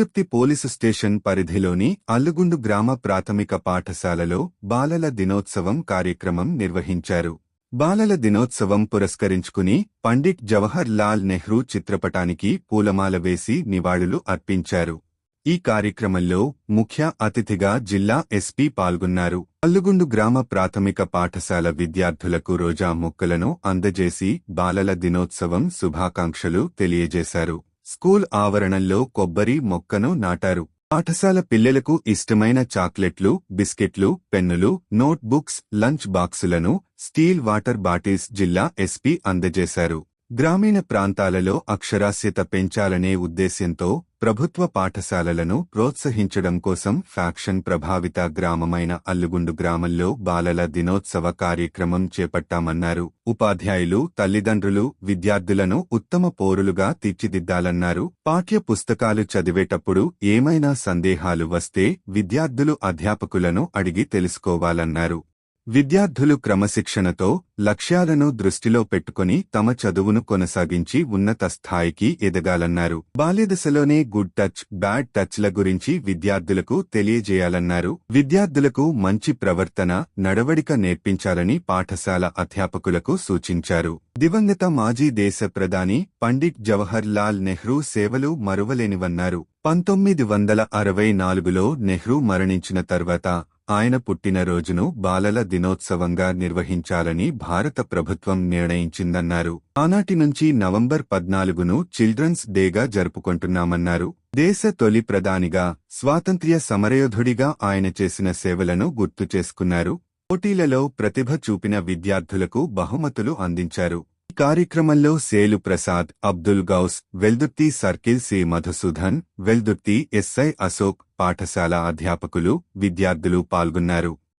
Veldurthi police station పరిధిలోని అల్లుగుండు గ్రామ ప్రాథమిక పాఠశాలలో బాలల దినోత్సవం కార్యక్రమం నిర్వహించారు. బాలల దినోత్సవం పురస్కరించుకుని పండిట్ జవహర్ లాల్ నెహ్రూ చిత్రపటానికి పూలమాల వేసి నివాళులు అర్పించారు. ఈ కార్యక్రమంలో ముఖ్య అతిథిగా జిల్లా ఎస్పీ పాల్గొన్నారు. అల్లుగుండు గ్రామ ప్రాథమిక పాఠశాల విద్యార్థులకు రోజా మొక్కలను అందజేసి బాలల దినోత్సవం శుభాకాంక్షలు తెలియజేశారు. స్కూల్ ఆవరణంలో కొబ్బరి మొక్కను నాటారు. పాఠశాల పిల్లలకు ఇష్టమైన చాక్లెట్లు, బిస్కెట్లు, పెన్నులు, నోట్ బుక్స్, లంచ్ బాక్సులను, స్టీల్ వాటర్ బాటిల్స్ జిల్లా ఎస్పీ అందజేశారు. గ్రామీణ ప్రాంతాలలో అక్షరాస్యత పెంచాలనే ఉద్దేశ్యంతో ప్రభుత్వ పాఠశాలలను ప్రోత్సహించడం కోసం ఫ్యాక్షన్ ప్రభావిత గ్రామమైన అల్లుగుండు గ్రామంలో బాలల దినోత్సవ కార్యక్రమం చేపట్టామన్నారు. ఉపాధ్యాయులు, తల్లిదండ్రులు విద్యార్థులను ఉత్తమ పౌరులుగా తీర్చిదిద్దాలన్నారు. పాఠ్య పుస్తకాలు చదివేటప్పుడు ఏమైనా సందేహాలు వస్తే విద్యార్థులు అధ్యాపకులను అడిగి తెలుసుకోవాలన్నారు. విద్యార్థులు క్రమశిక్షణతో లక్ష్యాలను దృష్టిలో పెట్టుకుని తమ చదువును కొనసాగించి ఉన్నత స్థాయికి ఎదగాలన్నారు. బాల్యదశలోనే గుడ్ టచ్, బ్యాడ్ టచ్ల గురించి విద్యార్థులకు తెలియజేయాలన్నారు. విద్యార్థులకు మంచి ప్రవర్తన, నడవడిక నేర్పించాలని పాఠశాల అధ్యాపకులకు సూచించారు. దివంగత మాజీ దేశ ప్రధాని పండిట్ జవహర్ లాల్ నెహ్రూ సేవలు మరువలేనివన్నారు. 1964లో నెహ్రూ మరణించిన తర్వాత ఆయన పుట్టినరోజును బాలల దినోత్సవంగా నిర్వహించాలని భారత ప్రభుత్వం నిర్ణయించిందన్నారు. ఆనాటి నుంచి నవంబర్ 14ను చిల్డ్రన్స్ డేగా జరుపుకుంటున్నామన్నారు. దేశ తొలి ప్రధానిగా, స్వాతంత్ర్య సమరయోధుడిగా ఆయన చేసిన సేవలను గుర్తు చేసుకున్నారు. పోటీలలో ప్రతిభ చూపిన విద్యార్థులకు బహుమతులు అందించారు. ఈ కార్యక్రమంలో Selu Prasad, Abdul Ghouse, Veldurthi circle C Madhusudan, Veldurthi SI Ashok, పాఠశాల అధ్యాపకులు, విద్యార్థులు పాల్గొన్నారు.